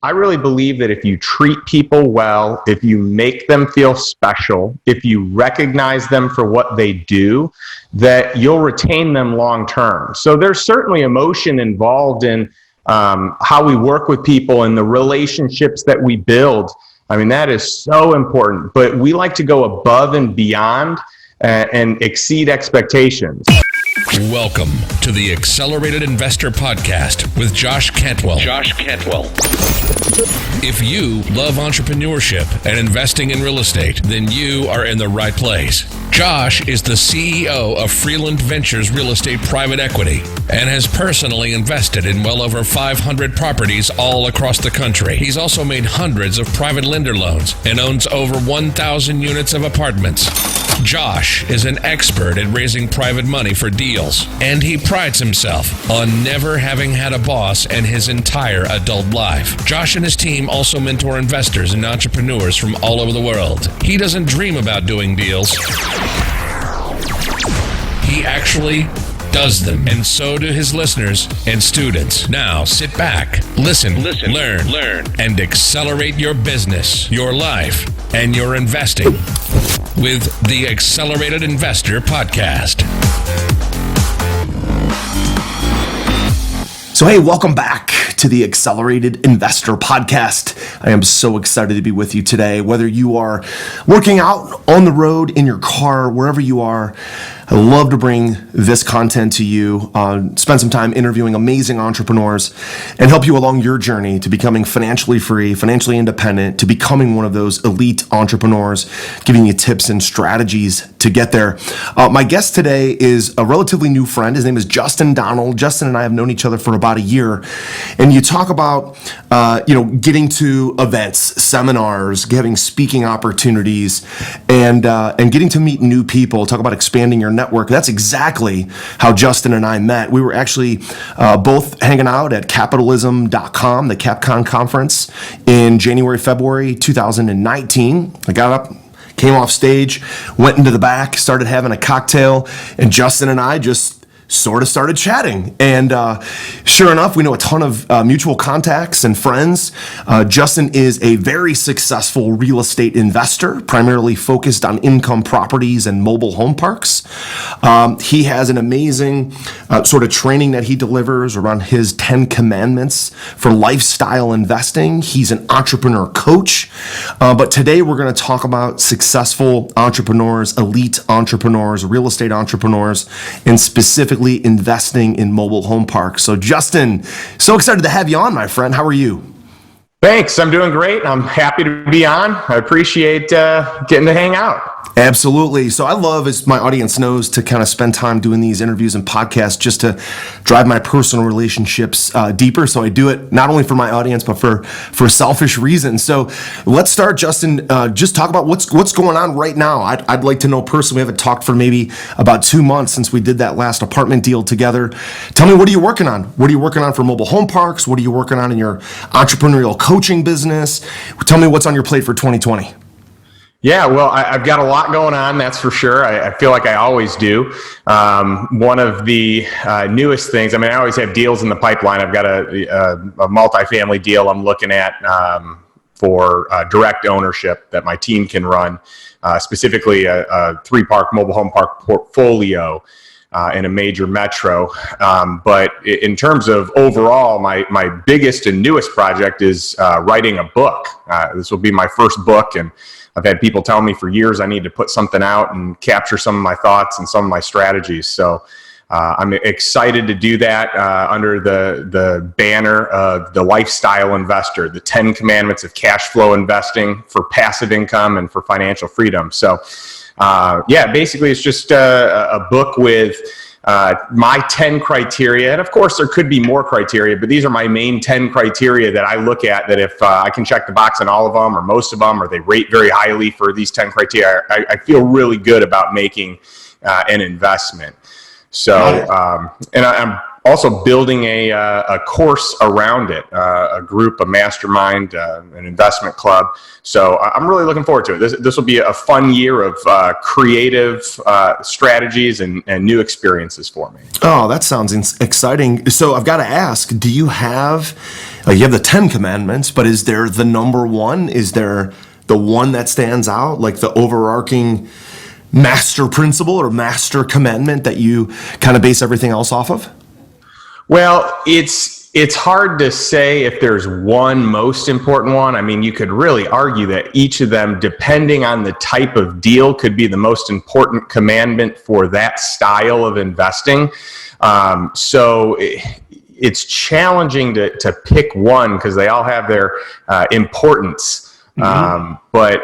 I really believe that if you treat people well, if you make them feel special, if you recognize them for what they do, that you'll retain them long term. So there's certainly emotion involved in how we work with people and the relationships that we build. I mean, that is so important, but we like to go above and beyond and exceed expectations. Welcome to the Accelerated Investor Podcast with Josh Cantwell. If you love entrepreneurship and investing in real estate, then you are in the right place. Josh is the CEO of Freeland Ventures Real Estate Private Equity and has personally invested in well over 500 properties all across the country. He's also made hundreds of private lender loans and owns over 1,000 units of apartments. Josh is an expert at raising private money for deals, and he prides himself on never having had a boss in his entire adult life. Josh and his team also mentor investors and entrepreneurs from all over the world. He doesn't dream about doing deals. He actually does them, and so do his listeners and students. Now sit back, listen, learn, and accelerate your business, your life, and your investing with the Accelerated Investor Podcast. So hey, welcome back to the Accelerated Investor Podcast. I am so excited to be with you today. Whether you are working out, on the road, in your car, wherever you are, I love to bring this content to you, spend some time interviewing amazing entrepreneurs, and help you along your journey to becoming financially free, financially independent, to becoming one of those elite entrepreneurs, giving you tips and strategies to get there. My guest today is a relatively new friend. His name is Justin Donald. Justin and I have known each other for about a year, and you talk about getting to events, seminars, having speaking opportunities, and getting to meet new people. Talk about expanding your network. That's exactly how Justin and I met. We were actually both hanging out at capitalism.com, the CapCon conference in January, February 2019. I got up, came off stage, went into the back, started having a cocktail, and Justin and I just sort of started chatting. And sure enough, we know a ton of mutual contacts and friends. Justin is a very successful real estate investor, primarily focused on income properties and mobile home parks. He has an amazing sort of training that he delivers around his 10 commandments for lifestyle investing. He's an entrepreneur coach. But today we're going to talk about successful entrepreneurs, elite entrepreneurs, real estate entrepreneurs, and specifically investing in mobile home parks. So Justin, so excited to have you on, my friend. How are you? Thanks. I'm doing great. I'm happy to be on. I appreciate getting to hang out. Absolutely. So I love, as my audience knows, to kind of spend time doing these interviews and podcasts just to drive my personal relationships deeper. So I do it not only for my audience, but for selfish reasons. So let's start, Justin. Just talk about what's going on right now. I'd like to know personally. We haven't talked for maybe about 2 months since we did that last apartment deal together. Tell me, what are you working on? What are you working on for mobile home parks? What are you working on in your entrepreneurial coaching business? Tell me what's on your plate for 2020. Yeah, well, I've got a lot going on, that's for sure. I feel like I always do. One of the newest things, I always have deals in the pipeline. I've got a multifamily deal I'm looking at for direct ownership that my team can run, specifically a 3-park mobile home park portfolio in a major metro. But in terms of overall, my biggest and newest project is writing a book. This will be my first book, and I've had people tell me for years I need to put something out and capture some of my thoughts and some of my strategies. So I'm excited to do that under the banner of the Lifestyle Investor, the 10 commandments of cash flow investing for passive income and for financial freedom. So basically it's just a book with my 10 criteria. And of course, there could be more criteria, but these are my main 10 criteria that I look at, that if I can check the box on all of them or most of them, or they rate very highly for these 10 criteria, I feel really good about making an investment. So, and I'm also building a course around it, a group, a mastermind, an investment club. So I'm really looking forward to it. This will be a fun year of creative strategies and new experiences for me. Oh, that sounds exciting. So I've got to ask, do you have You have the 10 commandments, but is there the number one? Is there the one that stands out, like the overarching master principle or master commandment that you kind of base everything else off of? Well, it's hard to say if there's one most important one. I mean, you could really argue that each of them, depending on the type of deal, could be the most important commandment for that style of investing. So it's challenging to pick one because they all have their importance. But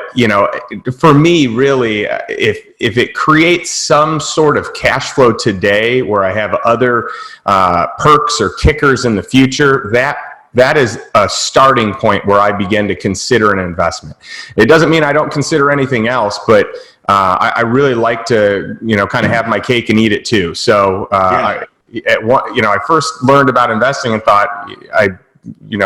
for me, really, if it creates some sort of cash flow today where I have other perks or kickers in the future, that is a starting point where I begin to consider an investment. It doesn't mean I don't consider anything else, but I really like to kind of have my cake and eat it too. So I first learned about investing and thought I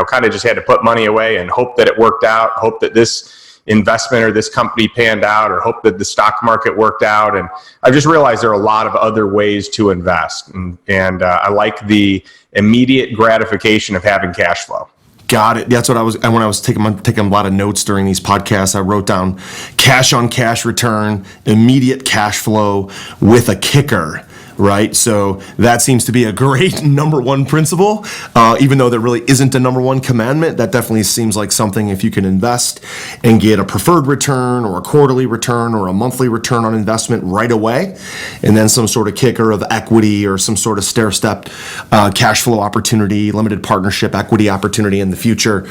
kind of just had to put money away and hope that it worked out, hope that this investment or this company panned out, or hope that the stock market worked out. And I've just realized there are a lot of other ways to invest. And I like the immediate gratification of having cash flow. Got it. That's what when I was taking a lot of notes during these podcasts, I wrote down cash on cash return, immediate cash flow with a kicker. Right. So that seems to be a great number one principle, even though there really isn't a number one commandment. That definitely seems like something, if you can invest and get a preferred return or a quarterly return or a monthly return on investment right away, and then some sort of kicker of equity or some sort of stair-stepped cash flow opportunity, limited partnership equity opportunity in the future,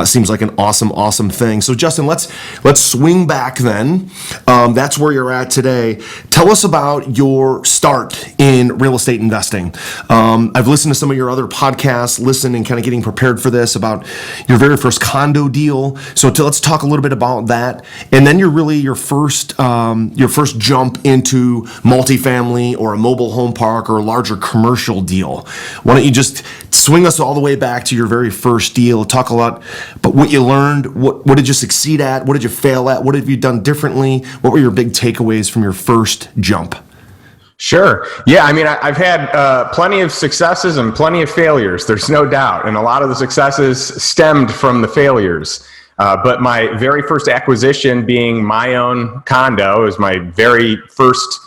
seems like an awesome thing. So Justin, let's swing back then. That's where you're at today. Tell us about your start in real estate investing. I've listened to some of your other podcasts, listened and kind of getting prepared for this about your very first condo deal. So let's talk a little bit about that, and then your first jump into multifamily or a mobile home park or a larger commercial deal. Why don't you just swing us all the way back to your very first deal? Talk a lot about what you learned. What did you succeed at? What did you fail at? What have you done differently? What were your big takeaways from your first jump? Sure. Yeah. I mean, I've had plenty of successes and plenty of failures. There's no doubt. And a lot of the successes stemmed from the failures. But my very first acquisition being my own condo is my very first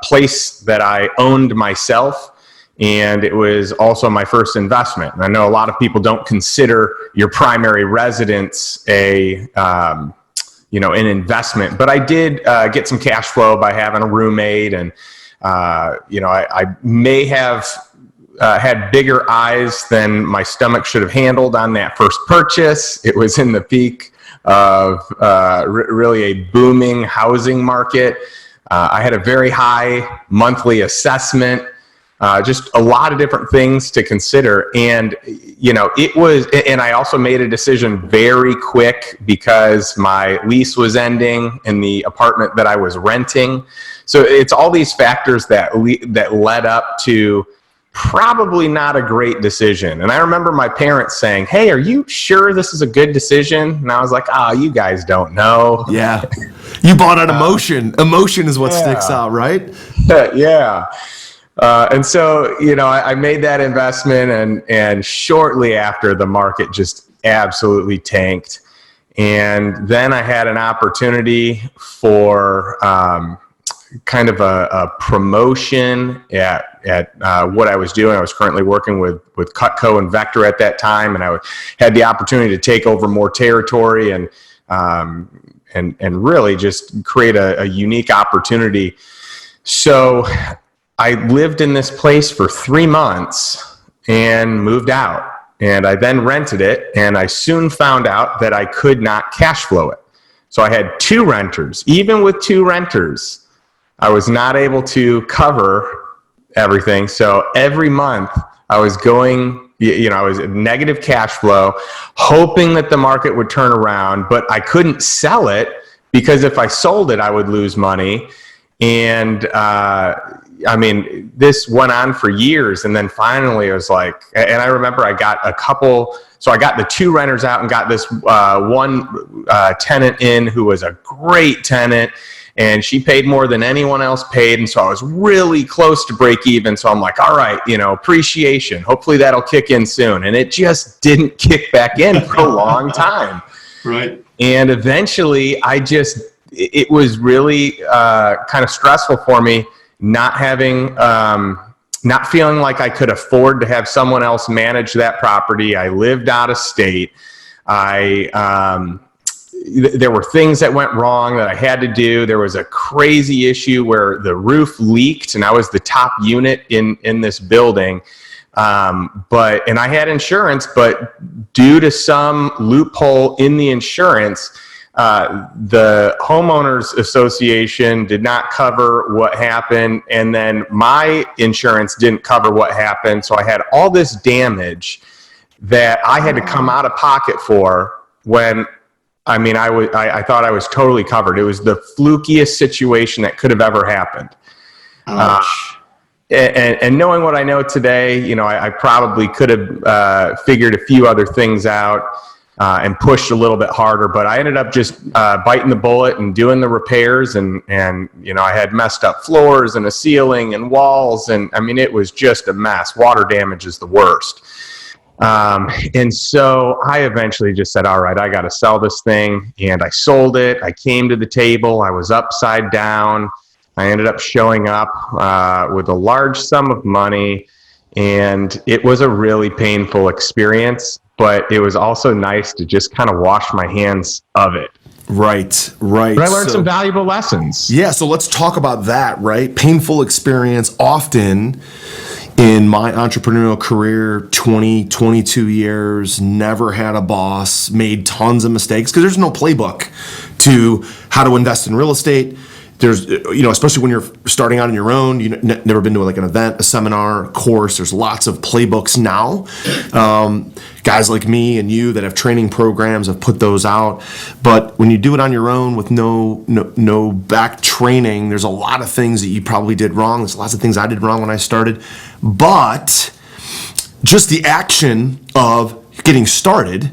place that I owned myself. And it was also my first investment. And I know a lot of people don't consider your primary residence an investment, but I did get some cash flow by having a roommate, and I may have had bigger eyes than my stomach should have handled on that first purchase. It was in the peak of really a booming housing market. I had a very high monthly assessment, just a lot of different things to consider. And, and I also made a decision very quick because my lease was ending in the apartment that I was renting. So it's all these factors that led up to probably not a great decision. And I remember my parents saying, "Hey, are you sure this is a good decision?" And I was like, you guys don't know. Yeah. You bought on emotion. Emotion is what sticks out, right? Yeah. And so, I made that investment, and shortly after, the market just absolutely tanked. And then I had an opportunity for kind of a promotion at what I was doing. I was currently working with Cutco and Vector at that time, and I had the opportunity to take over more territory and really just create a unique opportunity. So I lived in this place for 3 months and moved out. And I then rented it, and I soon found out that I could not cash flow it. So I had 2 renters. Even with 2 renters, I was not able to cover everything. So every month I was going, I was negative cash flow, hoping that the market would turn around, but I couldn't sell it because if I sold it, I would lose money. And this went on for years. And then finally it was like, and I remember I got I got the 2 renters out and got this one tenant in who was a great tenant. and she paid more than anyone else paid. And so I was really close to break even. So I'm like, all right, appreciation. Hopefully that'll kick in soon. And it just didn't kick back in for a long time. Right. And eventually it was really kind of stressful for me not feeling like I could afford to have someone else manage that property. I lived out of state. There were things that went wrong that I had to do. There was a crazy issue where the roof leaked, and I was the top unit in this building. And I had insurance, but due to some loophole in the insurance, the homeowners association did not cover what happened, and then my insurance didn't cover what happened. So I had all this damage that I had to come out of pocket for when, I thought I was totally covered. It was the flukiest situation that could have ever happened. And knowing what I know today, I probably could have figured a few other things out and pushed a little bit harder, but I ended up just biting the bullet and doing the repairs, and I had messed up floors and a ceiling and walls, and it was just a mess. Water damage is the worst. And so I eventually just said, all right, I got to sell this thing. And I sold it. I came to the table. I was upside down. I ended up showing up with a large sum of money, and it was a really painful experience, but it was also nice to just kind of wash my hands of it. Right. But I learned some valuable lessons. Yeah, so let's talk about that, right? Painful experience. Often in my entrepreneurial career, 22 years, never had a boss, made tons of mistakes because there's no playbook to how to invest in real estate. There's, especially when you're starting out on your own, never been to like an event, a seminar, a course. There's lots of playbooks now. Guys like me and you that have training programs have put those out. But when you do it on your own with no back training, there's a lot of things that you probably did wrong. There's lots of things I did wrong when I started. But just the action of getting started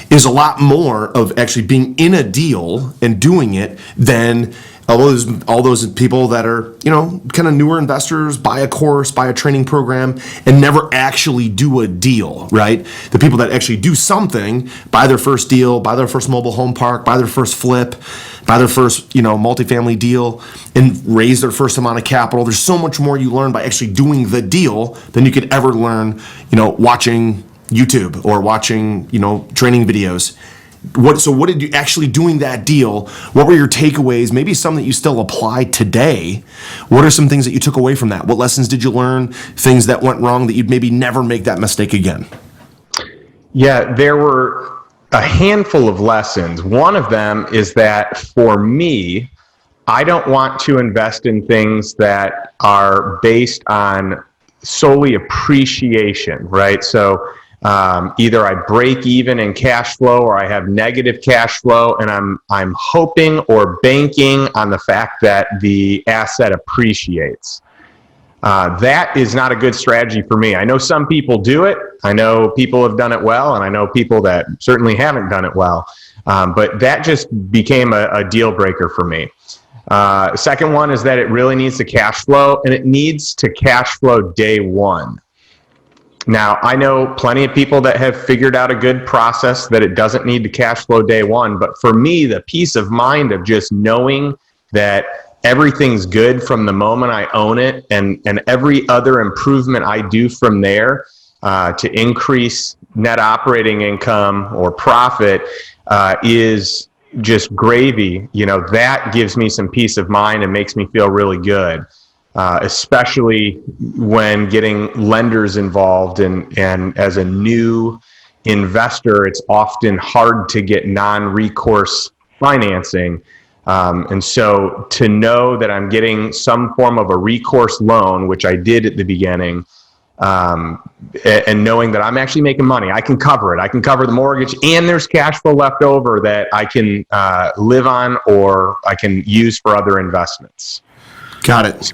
is a lot more of actually being in a deal and doing it than all those people that are, kind of newer investors, buy a course, buy a training program, and never actually do a deal, right? The people that actually do something, buy their first deal, buy their first mobile home park, buy their first flip, buy their first, multifamily deal, and raise their first amount of capital. There's so much more you learn by actually doing the deal than you could ever learn, watching YouTube or watching, training videos. What did you actually doing that deal? What were your takeaways? Maybe some that you still apply today. What are some things that you took away from that? What lessons did you learn? Things that went wrong that you'd maybe never make that mistake again? Yeah, there were a handful of lessons. One of them is that for me, I don't want to invest in things that are based on solely appreciation, right? So either I break even in cash flow or I have negative cash flow, and I'm hoping or banking on the fact that the asset appreciates. That is not a good strategy for me. I know some people do it. I know people have done it well, and I know people that certainly haven't done it well. But that just became a deal breaker for me. Second one is that it really needs to cash flow, and it needs to cash flow day one. Now, I know plenty of people that have figured out a good process that it doesn't need to cash flow day one. But for me, the peace of mind of just knowing that everything's good from the moment I own it, and every other improvement I do from there to increase net operating income or profit is just gravy. That gives me some peace of mind and makes me feel really good. Especially when getting lenders involved, and as a new investor, it's often hard to get non-recourse financing. And so to know that I'm getting some form of a recourse loan, which I did at the beginning, and knowing that I'm actually making money, I can cover it. I can cover the mortgage, and there's cash flow left over that I can live on or I can use for other investments. Got it.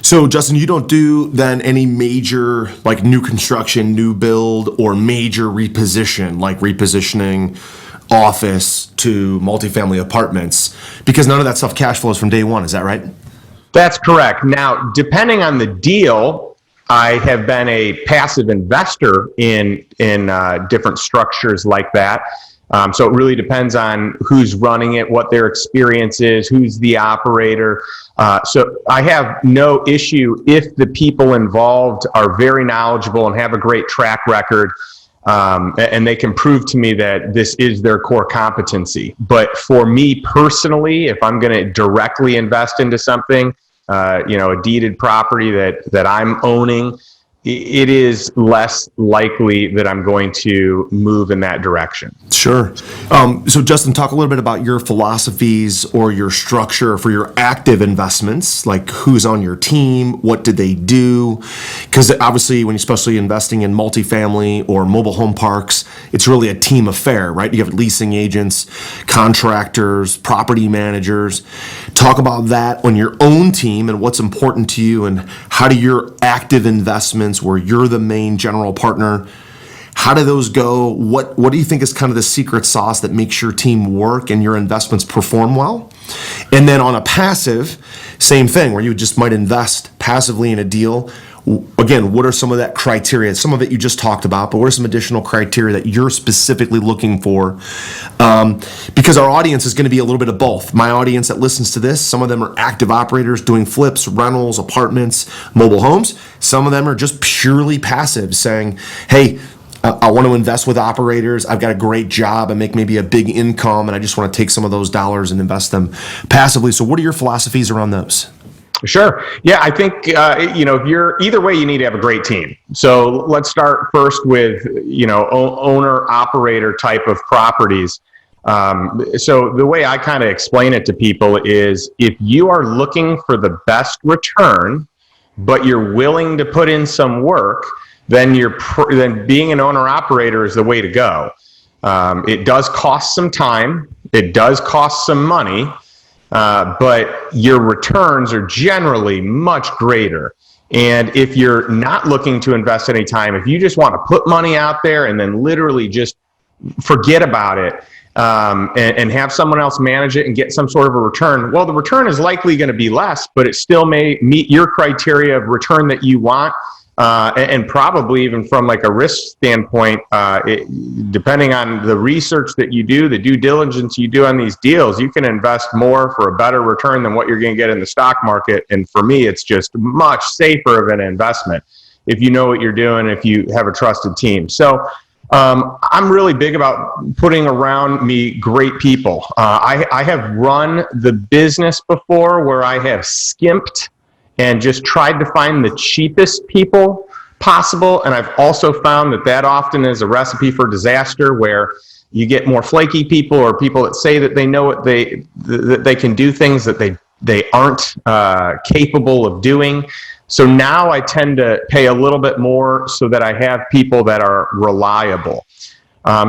So Justin, you don't do then any major like new construction, new build, or major repositioning office to multifamily apartments, because none of that stuff cash flows from day one. Is that right? That's correct. Now, depending on the deal, I have been a passive investor in different structures like that. So it really depends on who's running it, what their experience is, who's the operator. So I have no issue if the people involved are very knowledgeable and have a great track record, and they can prove to me that this is their core competency. But for me personally, if I'm going to directly invest into something, a deeded property that I'm owning, it is less likely that I'm going to move in that direction. Sure. So Justin, talk a little bit about your philosophies or your structure for your active investments, like who's on your team, what did they do? Because obviously when you're especially investing in multifamily or mobile home parks, it's really a team affair, right? You have leasing agents, contractors, property managers. Talk about that on your own team and what's important to you, and how do your active investments where you're the main general partner, how do those go? What do you think is kind of the secret sauce that makes your team work and your investments perform well? And then on a passive, same thing, where you just might invest passively in a deal. Again, what are some of that criteria? Some of it you just talked about, but what are some additional criteria that you're specifically looking for? Because our audience is going to be a little bit of both. My audience that listens to this, some of them are active operators doing flips, rentals, apartments, mobile homes. Some of them are just purely passive, saying, hey, I want to invest with operators. I've got a great job. I make maybe a big income, and I just want to take some of those dollars and invest them passively. So what are your philosophies around those? Sure. Yeah, I think, if you're either way, you need to have a great team. So let's start first with, owner operator type of properties. So the way I kind of explain it to people is, if you are looking for the best return, but you're willing to put in some work, then then being an owner operator is the way to go. It does cost some time. It does cost some money. But your returns are generally much greater. And if you're not looking to invest any time, if you just want to put money out there and then literally just forget about it, and have someone else manage it and get some sort of a return, well, the return is likely going to be less, but it still may meet your criteria of return that you want. And probably even from like a risk standpoint, depending on the research that you do, the due diligence you do on these deals, you can invest more for a better return than what you're going to get in the stock market. And for me, it's just much safer of an investment if you know what you're doing, if you have a trusted team. So I'm really big about putting around me great people. I have run the business before where I have skimped and just tried to find the cheapest people possible. And I've also found that often is a recipe for disaster, where you get more flaky people, or people that say that they know what that they can do things that they aren't capable of doing. So now I tend to pay a little bit more so that I have people that are reliable.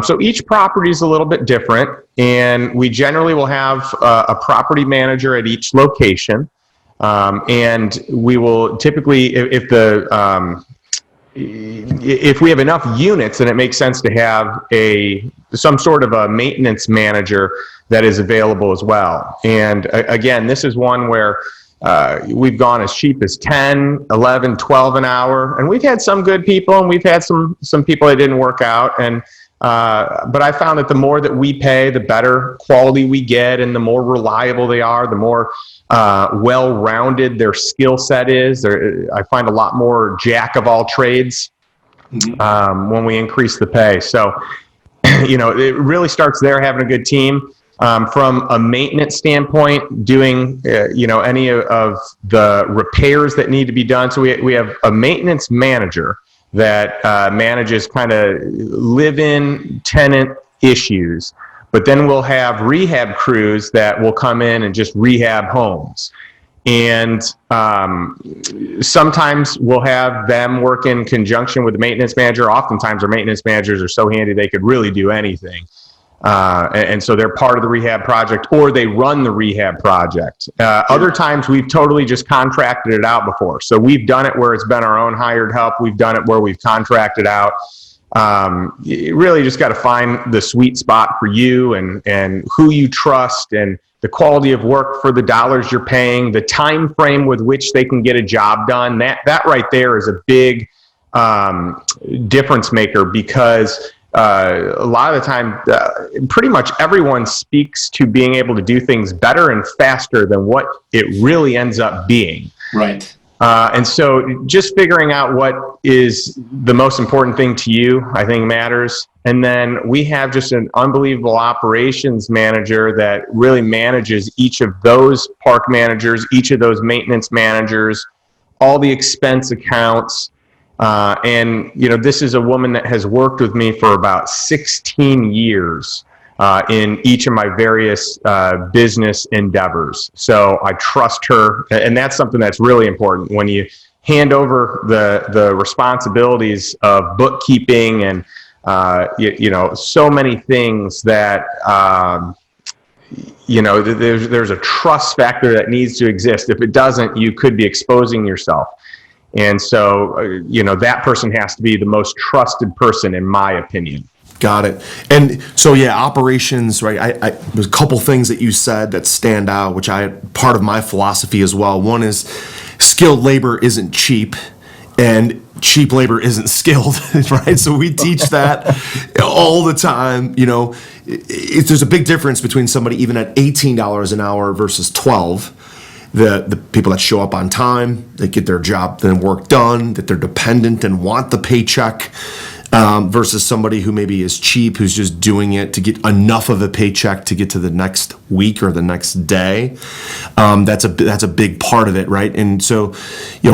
So each property is a little bit different, and we generally will have a property manager at each location. And we will typically, if we have enough units, then it makes sense to have some sort of a maintenance manager that is available as well. And again, this is one where we've gone as cheap as 10, 11, 12 an hour, and we've had some good people, and we've had some people that didn't work out. And but I found that the more that we pay, the better quality we get, and the more reliable they are, the more well-rounded their skill set is. I find a lot more jack of all trades when we increase the pay. So, it really starts there, having a good team. From a maintenance standpoint, doing any of the repairs that need to be done. So we have a maintenance manager that manages kind of live-in tenant issues. But then we'll have rehab crews that will come in and just rehab homes. And sometimes we'll have them work in conjunction with the maintenance manager. Oftentimes our maintenance managers are so handy they could really do anything. And so they're part of the rehab project, or they run the rehab project. Other times we've totally just contracted it out before. So we've done it where it's been our own hired help. We've done it where we've contracted out. you really just got to find the sweet spot for you and who you trust and the quality of work for the dollars you're paying, the time frame with which they can get a job done. That right there is a big difference maker, because a lot of the time, pretty much everyone speaks to being able to do things better and faster than what it really ends up being. Right. And so just figuring out what is the most important thing to you, I think matters. And then we have just an unbelievable operations manager that really manages each of those park managers, each of those maintenance managers, all the expense accounts. And, this is a woman that has worked with me for about 16 years in each of my various business endeavors. So I trust her, and that's something that's really important when you hand over the responsibilities of bookkeeping and so many things that there's a trust factor that needs to exist. If it doesn't, you could be exposing yourself. And so, that person has to be the most trusted person, in my opinion. Got it. And so, operations, right? There's a couple things that you said that stand out, which part of my philosophy as well. One is skilled labor isn't cheap, and cheap labor isn't skilled, right? So we teach that all the time. There's a big difference between somebody even at $18 an hour versus $12. The people that show up on time, that get their job and work done, that they're dependent and want the paycheck, versus somebody who maybe is cheap, who's just doing it to get enough of a paycheck to get to the next week or the next day. That's a big part of it, right? And so,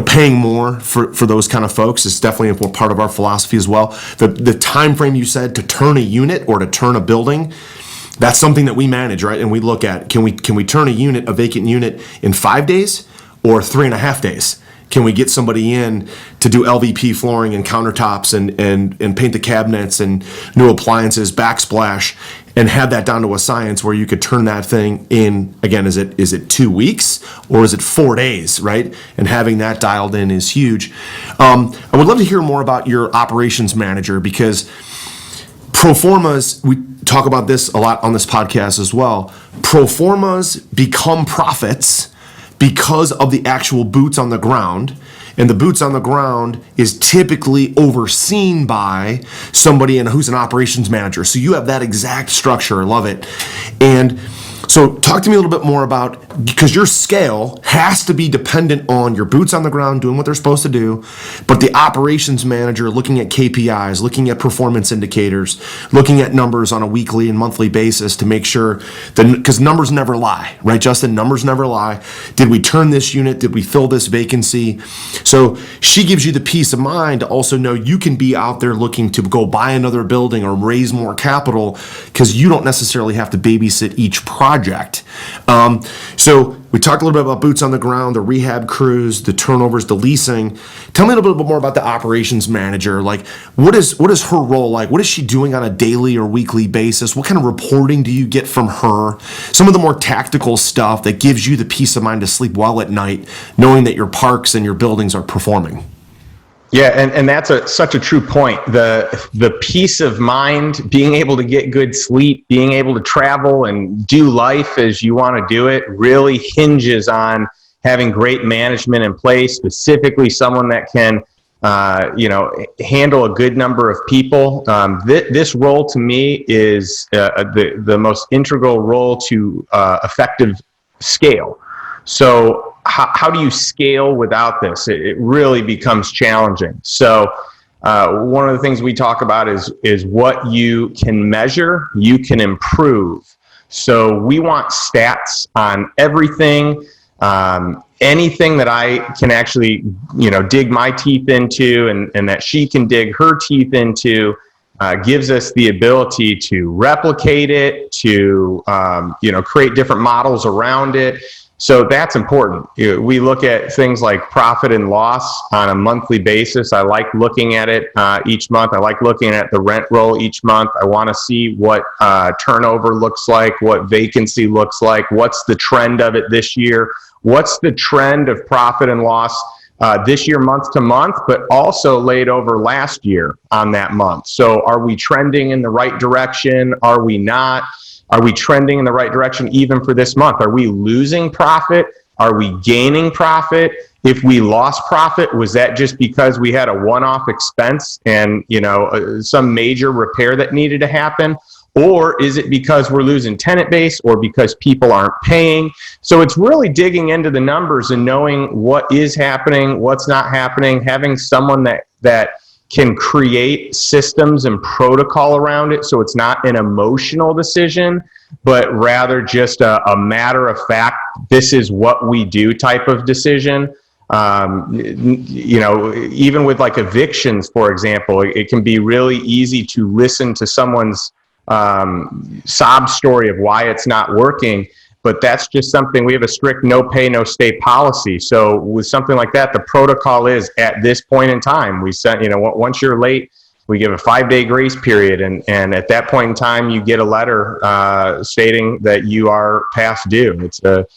paying more for those kind of folks is definitely a part of our philosophy as well. The time frame you said to turn a unit or to turn a building, that's something that we manage, right? And we look at, can we turn a vacant unit in 5 days or 3.5 days? Can we get somebody in to do LVP flooring and countertops and paint the cabinets and new appliances, backsplash, and have that down to a science where you could turn that thing in, again, is it 2 weeks or is it 4 days, right? And having that dialed in is huge. I would love to hear more about your operations manager, because pro formas, we talk about this a lot on this podcast as well. Pro formas become profits because of the actual boots on the ground. And the boots on the ground is typically overseen by somebody who's an operations manager. So you have that exact structure. I love it. And so talk to me a little bit more about, because your scale has to be dependent on your boots on the ground doing what they're supposed to do, but the operations manager looking at KPIs, looking at performance indicators, looking at numbers on a weekly and monthly basis to make sure that, because numbers never lie, right, Justin? Numbers never lie. Did we turn this unit? Did we fill this vacancy? So she gives you the peace of mind to also know you can be out there looking to go buy another building or raise more capital, because you don't necessarily have to babysit each project. So we talked a little bit about boots on the ground, the rehab crews, the turnovers, the leasing. Tell me a little bit more about the operations manager. Like, what is her role like? What is she doing on a daily or weekly basis? What kind of reporting do you get from her? Some of the more tactical stuff that gives you the peace of mind to sleep well at night, knowing that your parks and your buildings are performing. Yeah, and that's such a true point. The peace of mind, being able to get good sleep, being able to travel and do life as you want to do it, really hinges on having great management in place, specifically someone that can, handle a good number of people. This role to me is the most integral role to effective scale. So how do you scale without this? It really becomes challenging. So one of the things we talk about is what you can measure, you can improve. So we want stats on everything, anything that I can actually, dig my teeth into and that she can dig her teeth into. Gives us the ability to replicate it, to create different models around it. So that's important. We look at things like profit and loss on a monthly basis. I like looking at it each month. I like looking at the rent roll each month. I want to see what turnover looks like, what vacancy looks like, what's the trend of it this year, what's the trend of profit and loss this year month to month, but also laid over last year on that month. So are we trending in the right direction? Are we not? Are we trending in the right direction even for this month? Are we losing profit? Are we gaining profit? If we lost profit, was that just because we had a one-off expense and, some major repair that needed to happen? Or is it because we're losing tenant base or because people aren't paying? So it's really digging into the numbers and knowing what is happening, what's not happening, having someone that can create systems and protocol around it so it's not an emotional decision, but rather just a matter of fact, this is what we do type of decision. Even with like evictions, for example, it can be really easy to listen to someone's sob story of why it's not working, but that's just something. We have a strict no pay, no stay policy. So with something like that, the protocol is at this point in time, we sent, once you're late, we give a 5-day grace period. And at that point in time, you get a letter stating that you are past due. It's our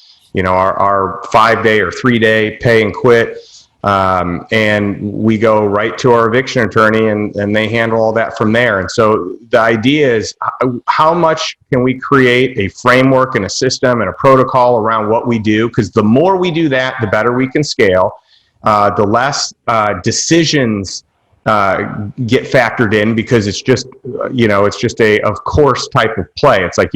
5-day or 3-day pay and quit. And we go right to our eviction attorney and they handle all that from there. And so the idea is how much can we create a framework and a system and a protocol around what we do? Because the more we do that, the better we can scale. The less decisions get factored in because it's just, it's just a of course type of play. It's like,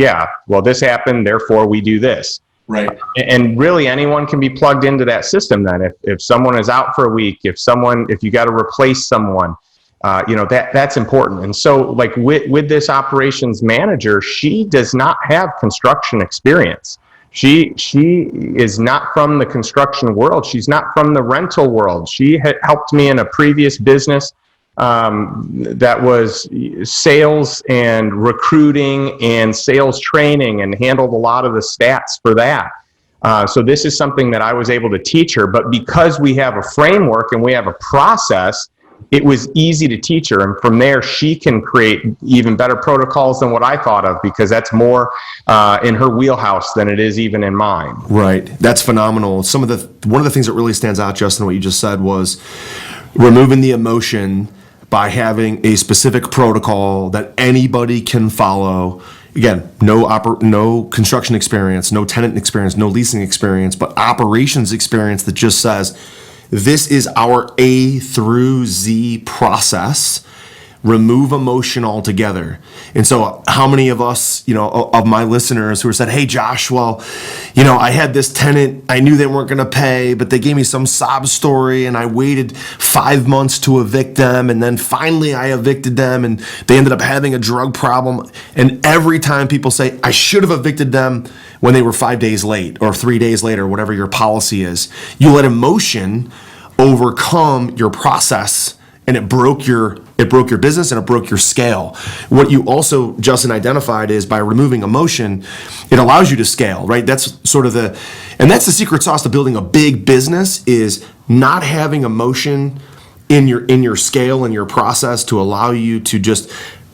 this happened, therefore we do this. Right. And really anyone can be plugged into that system then. If someone is out for a week, if you got to replace someone, that's important. And so like with this operations manager, she does not have construction experience. She is not from the construction world. She's not from the rental world. She had helped me in a previous business that was sales and recruiting and sales training and handled a lot of the stats for that. So this is something that I was able to teach her, but because we have a framework and we have a process, it was easy to teach her. And from there, she can create even better protocols than what I thought of, because that's more in her wheelhouse than it is even in mine. Right. That's phenomenal. One of the things that really stands out, Justin, what you just said was removing the emotion by having a specific protocol that anybody can follow. Again, no construction experience, no tenant experience, no leasing experience, but operations experience that just says, this is our A through Z process. Remove emotion altogether. And so how many of us, of my listeners who said, hey, Josh, I had this tenant, I knew they weren't going to pay, but they gave me some sob story and I waited 5 months to evict them. And then finally I evicted them and they ended up having a drug problem. And every time people say, I should have evicted them when they were 5 days late or 3 days late or whatever your policy is, you let emotion overcome your process. And it broke your business and it broke your scale. What you also, Justin, identified is by removing emotion, it allows you to scale, right? That's sort of that's the secret sauce to building a big business, is not having emotion in your scale and your process to allow you to just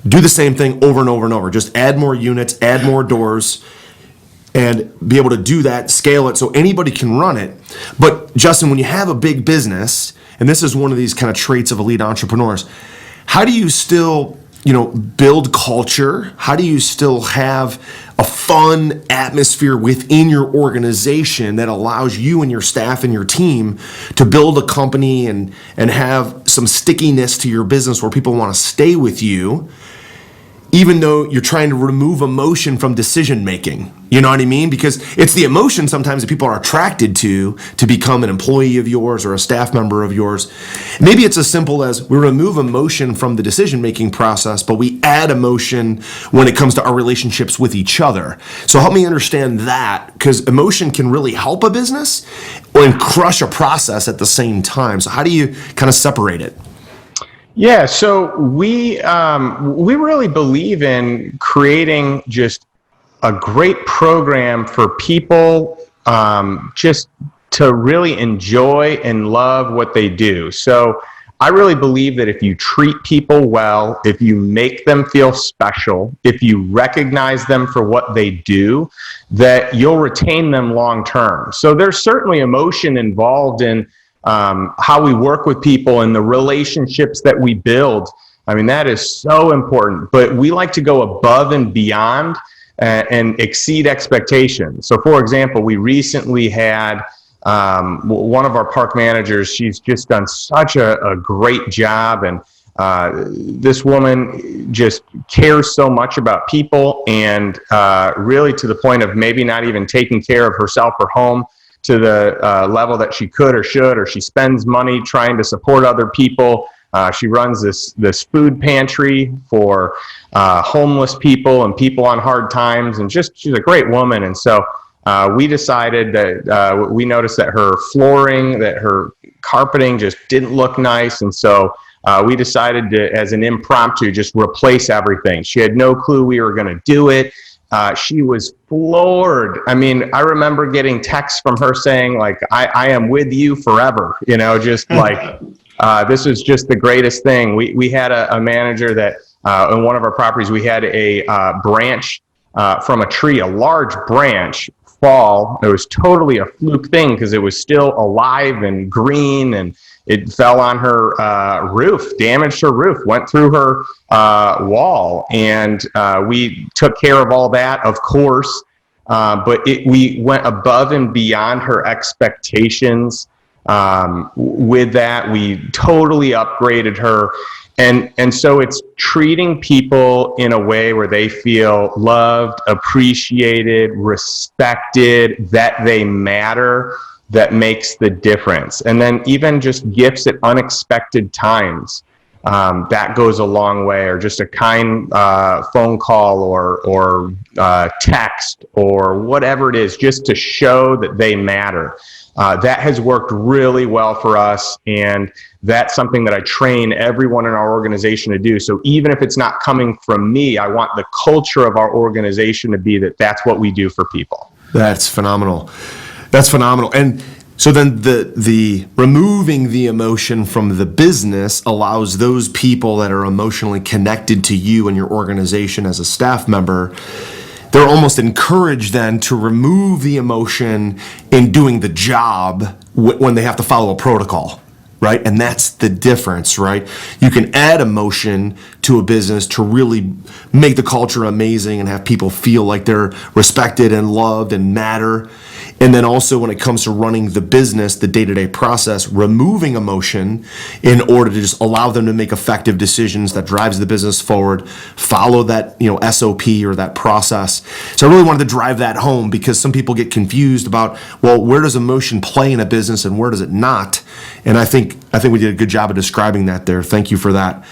do the same thing over and over and over. Just add more units, add more doors, and be able to do that, scale it so anybody can run it. But Justin, when you have a big business, and this is one of these kind of traits of elite entrepreneurs, how do you still, build culture? How do you still have a fun atmosphere within your organization that allows you and your staff and your team to build a company and have some stickiness to your business where people want to stay with you, even though you're trying to remove emotion from decision making? You know what I mean? Because it's the emotion sometimes that people are attracted to become an employee of yours or a staff member of yours. Maybe it's as simple as we remove emotion from the decision making process, but we add emotion when it comes to our relationships with each other. So help me understand that, because emotion can really help a business and crush a process at the same time. So how do you kind of separate it? Yeah, so we really believe in creating just a great program for people just to really enjoy and love what they do. So I really believe that if you treat people well, if you make them feel special, if you recognize them for what they do, that you'll retain them long term. So there's certainly emotion involved in how we work with people and the relationships that we build. I mean, that is so important, but we like to go above and beyond and exceed expectations. So for example, we recently had one of our park managers. She's just done such a great job, and this woman just cares so much about people, and really to the point of maybe not even taking care of herself or home to the level that she could or should, or she spends money trying to support other people. She runs this food pantry for homeless people and people on hard times, and she's a great woman. And so we decided that we noticed that her flooring, that her carpeting just didn't look nice, and so we decided to, as an impromptu, just replace everything. She had no clue we were going to do it. She was floored. I mean, I remember getting texts from her saying, like, I am with you forever, just like, this is just the greatest thing. We had a manager that, in one of our properties, we had a branch from a tree, a large branch, fall. It was totally a fluke thing because it was still alive and green, and it fell on her roof, damaged her roof, went through her wall, and we took care of all that, of course, but we went above and beyond her expectations. With that, we totally upgraded her, and so it's treating people in a way where they feel loved, appreciated, respected, that they matter, that makes the difference. And then even just gifts at unexpected times, that goes a long way, or just a kind phone call or text or whatever it is, just to show that they matter. That has worked really well for us, and that's something that I train everyone in our organization to do. So even if it's not coming from me, I want the culture of our organization to be that that's what we do for people. That's phenomenal. That's phenomenal. And so then the removing the emotion from the business allows those people that are emotionally connected to you and your organization as a staff member, they're almost encouraged then to remove the emotion in doing the job when they have to follow a protocol, right? And that's the difference, right? You can add emotion to a business to really make the culture amazing and have people feel like they're respected and loved and matter. And then also when it comes to running the business, the day-to-day process, removing emotion in order to just allow them to make effective decisions that drives the business forward, follow that, SOP or that process. So I really wanted to drive that home, because some people get confused about, well, where does emotion play in a business and where does it not? And I think we did a good job of describing that there. Thank you for that.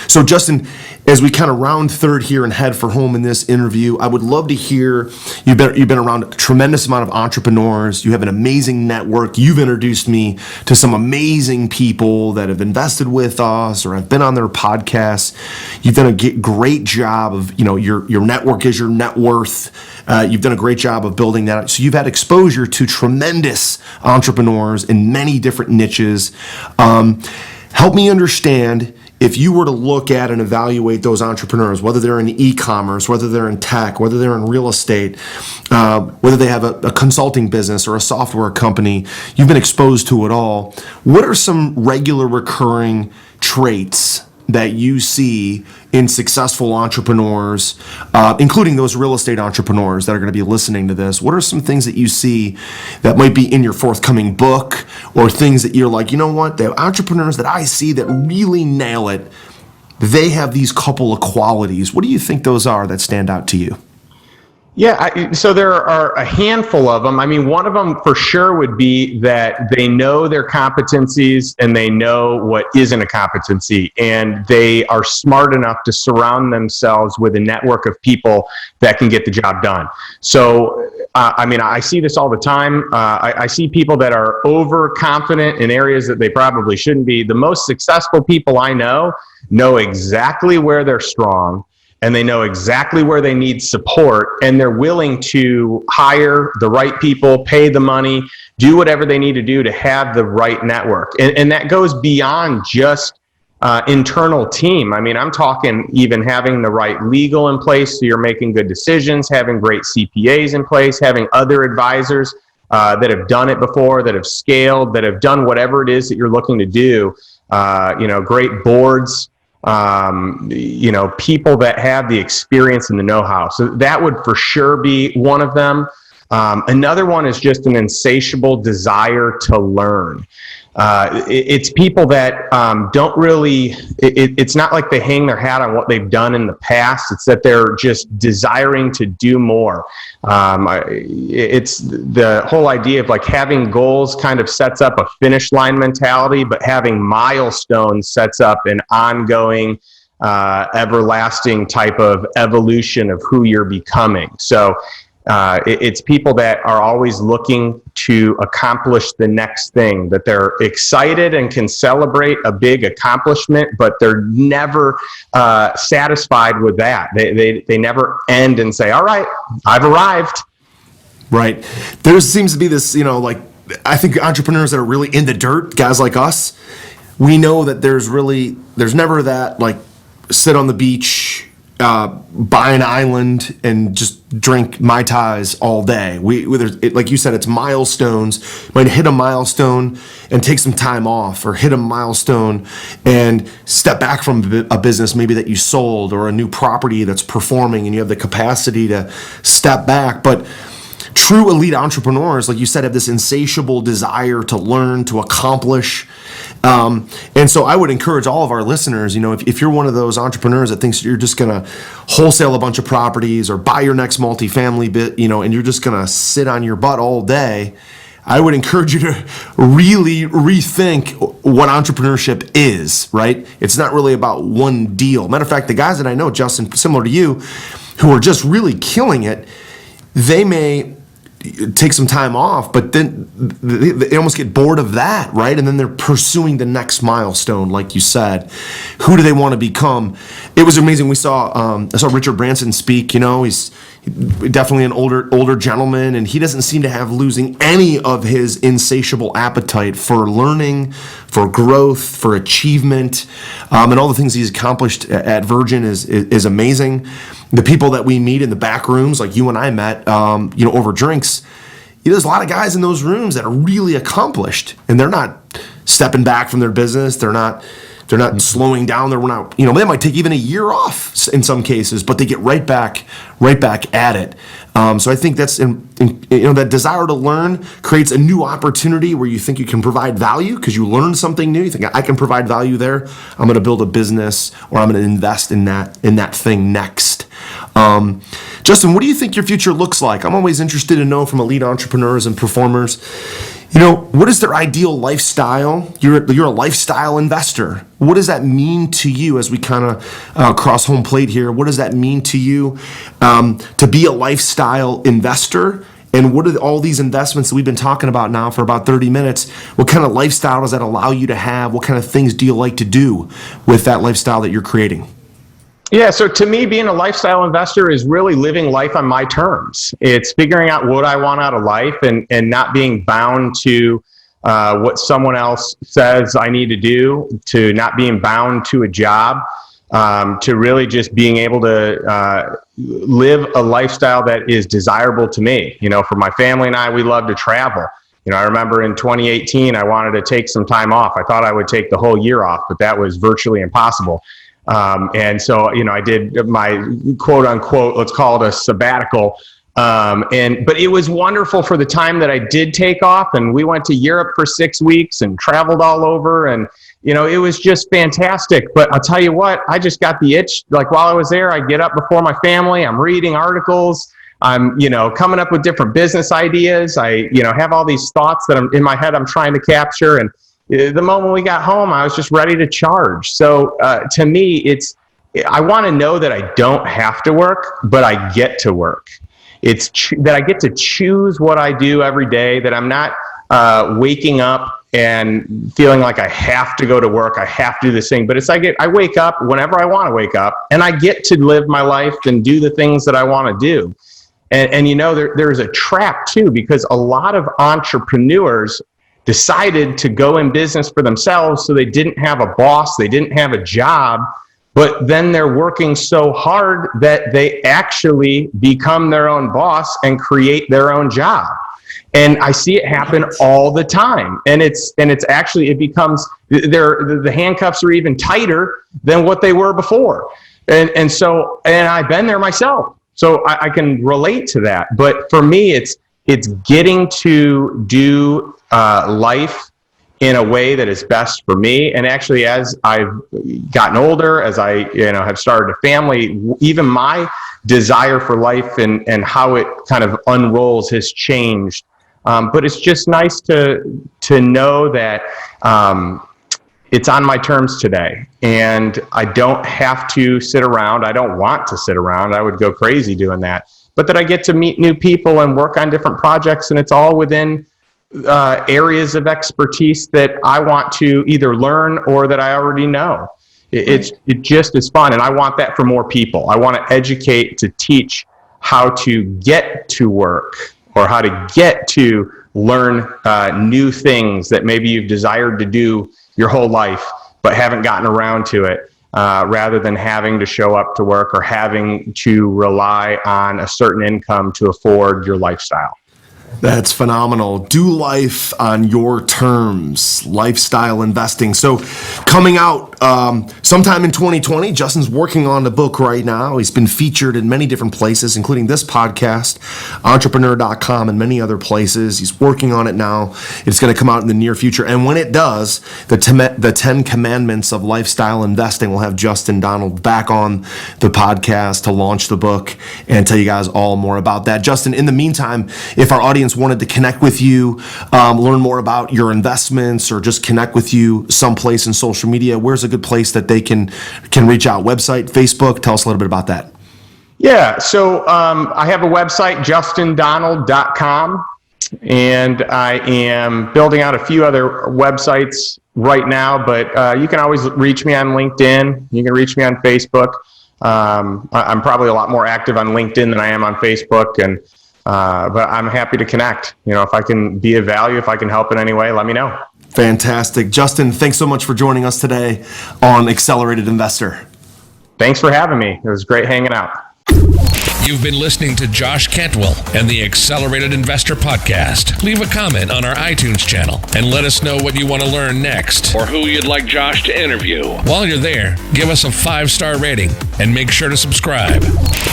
So Justin, as we kind of round third here and head for home in this interview, I would love to hear, you've been around a tremendous amount of entrepreneurs. You have an amazing network. You've introduced me to some amazing people that have invested with us or have been on their podcasts. You've done a great job of, your network is your net worth. You've done a great job of building that. So you've had exposure to tremendous entrepreneurs in many different niches. Help me understand, if you were to look at and evaluate those entrepreneurs, whether they're in e-commerce, whether they're in tech, whether they're in real estate, whether they have a consulting business or a software company, you've been exposed to it all. What are some regular recurring traits that you see in successful entrepreneurs, including those real estate entrepreneurs that are going to be listening to this? What are some things that you see that might be in your forthcoming book, or things that you're like, the entrepreneurs that I see that really nail it, they have these couple of qualities. What do you think those are that stand out to you? Yeah, so there are a handful of them. I mean, one of them for sure would be that they know their competencies and they know what isn't a competency, and they are smart enough to surround themselves with a network of people that can get the job done. So, I see this all the time. I see people that are overconfident in areas that they probably shouldn't be. The most successful people I know exactly where they're strong, and they know exactly where they need support, and they're willing to hire the right people, pay the money, do whatever they need to do to have the right network. And that goes beyond just internal team. I mean, I'm talking even having the right legal in place so you're making good decisions, having great CPAs in place, having other advisors that have done it before, that have scaled, that have done whatever it is that you're looking to do. Great boards, people that have the experience and the know-how. So that would for sure be one of them. Another one is just an insatiable desire to learn. It's people that don't really, it's not like they hang their hat on what they've done in the past. It's that they're just desiring to do more. It's the whole idea of like having goals kind of sets up a finish line mentality, but having milestones sets up an ongoing, everlasting type of evolution of who you're becoming. So it's people that are always looking to accomplish the next thing, that they're excited and can celebrate a big accomplishment, but they're never satisfied with that. They never end and say, all right, I've arrived. Right. There seems to be this, I think entrepreneurs that are really in the dirt, guys like us, we know that there's never that like sit on the beach, buy an island and just drink Mai Tais all day. Like you said, it's milestones. You might hit a milestone and take some time off, or hit a milestone and step back from a business maybe that you sold, or a new property that's performing and you have the capacity to step back. But true elite entrepreneurs, like you said, have this insatiable desire to learn, to accomplish. And so I would encourage all of our listeners, if you're one of those entrepreneurs that thinks you're just going to wholesale a bunch of properties or buy your next multifamily bit, and you're just going to sit on your butt all day, I would encourage you to really rethink what entrepreneurship is, right? It's not really about one deal. Matter of fact, the guys that I know, Justin, similar to you, who are just really killing it, they may take some time off, but then they almost get bored of that, right? And then they're pursuing the next milestone, like you said. Who do they want to become? It was amazing. I saw Richard Branson speak. He's definitely an older gentleman, and he doesn't seem to have losing any of his insatiable appetite for learning, for growth, for achievement, and all the things he's accomplished at Virgin is amazing. The people that we meet in the back rooms, like you and I met, over drinks, there's a lot of guys in those rooms that are really accomplished, and they're not stepping back from their business. They're not slowing down. They're not, they might take even a year off in some cases, but they get right back at it. So I think that's, that desire to learn creates a new opportunity where you think you can provide value because you learned something new. You think, I can provide value there. I'm going to build a business, or I'm going to invest in that thing next. Justin, what do you think your future looks like? I'm always interested to know from elite entrepreneurs and performers, what is their ideal lifestyle? You're a lifestyle investor. What does that mean to you as we kind of cross home plate here? What does that mean to you to be a lifestyle investor? And what are all these investments that we've been talking about now for about 30 minutes? What kind of lifestyle does that allow you to have? What kind of things do you like to do with that lifestyle that you're creating? Yeah, so to me, being a lifestyle investor is really living life on my terms. It's figuring out what I want out of life and not being bound to what someone else says I need to do, to not being bound to a job, to really just being able to live a lifestyle that is desirable to me. For my family and I, we love to travel. I remember in 2018, I wanted to take some time off. I thought I would take the whole year off, but that was virtually impossible. And so, I did my quote unquote, let's call it a sabbatical. But it was wonderful for the time that I did take off, and we went to Europe for 6 weeks and traveled all over, and, it was just fantastic. But I'll tell you what, I just got the itch. Like while I was there, I get up before my family, I'm reading articles, I'm, coming up with different business ideas. I, have all these thoughts that I'm in my head, I'm trying to capture. And the moment we got home, I was just ready to charge. So to me, I want to know that I don't have to work, but I get to work. It's that I get to choose what I do every day, that I'm not waking up and feeling like I have to go to work, I have to do this thing. But it's I wake up whenever I want to wake up, and I get to live my life and do the things that I want to do. And there's a trap too, because a lot of entrepreneurs decided to go in business for themselves, so they didn't have a boss, they didn't have a job, but then they're working so hard that they actually become their own boss and create their own job. And I see it happen all the time. And it's actually, it becomes, the handcuffs are even tighter than what they were before. And I've been there myself. So I can relate to that. But for me, it's getting to do life in a way that is best for me. And actually, as I've gotten older, as I have started a family, even my desire for life and how it kind of unrolls has changed. But it's just nice to know that it's on my terms today, and I don't have to sit around. I don't want to sit around. I would go crazy doing that. But that I get to meet new people and work on different projects, and it's all within areas of expertise that I want to either learn or that I already know. It just is fun, and I want that for more people. I want to educate, to teach how to get to work, or how to get to learn new things that maybe you've desired to do your whole life but haven't gotten around to it, rather than having to show up to work or having to rely on a certain income to afford your lifestyle. That's phenomenal. Do life on your terms, lifestyle investing. So coming out sometime in 2020, Justin's working on the book right now. He's been featured in many different places, including this podcast, entrepreneur.com, and many other places. He's working on it now. It's going to come out in the near future. And when it does, the 10 Commandments of Lifestyle Investing will have Justin Donald back on the podcast to launch the book and tell you guys all more about that. Justin, in the meantime, if our audience wanted to connect with you, learn more about your investments, or just connect with you someplace in social media, where's a good place that they can reach out? Website, Facebook? Tell us a little bit about that. Yeah, so I have a website, justindonald.com, and I am building out a few other websites right now, but you can always reach me on LinkedIn. You can reach me on Facebook. I'm probably a lot more active on LinkedIn than I am on Facebook, and but I'm happy to connect. If I can be of value, if I can help in any way, let me know. Fantastic. Justin, thanks so much for joining us today on Accelerated Investor. Thanks for having me. It was great hanging out. You've been listening to Josh Cantwell and the Accelerated Investor Podcast. Leave a comment on our iTunes channel and let us know what you want to learn next, or who you'd like Josh to interview. While you're there, give us a 5-star rating and make sure to subscribe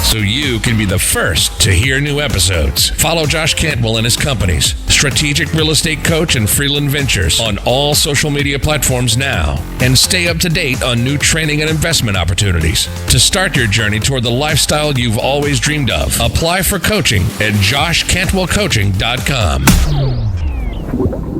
so you can be the first to hear new episodes. Follow Josh Cantwell and his companies, Strategic Real Estate Coach and Freeland Ventures, on all social media platforms now, and stay up to date on new training and investment opportunities to start your journey toward the lifestyle you've always dreamed of. Apply for coaching at joshcantwellcoaching.com.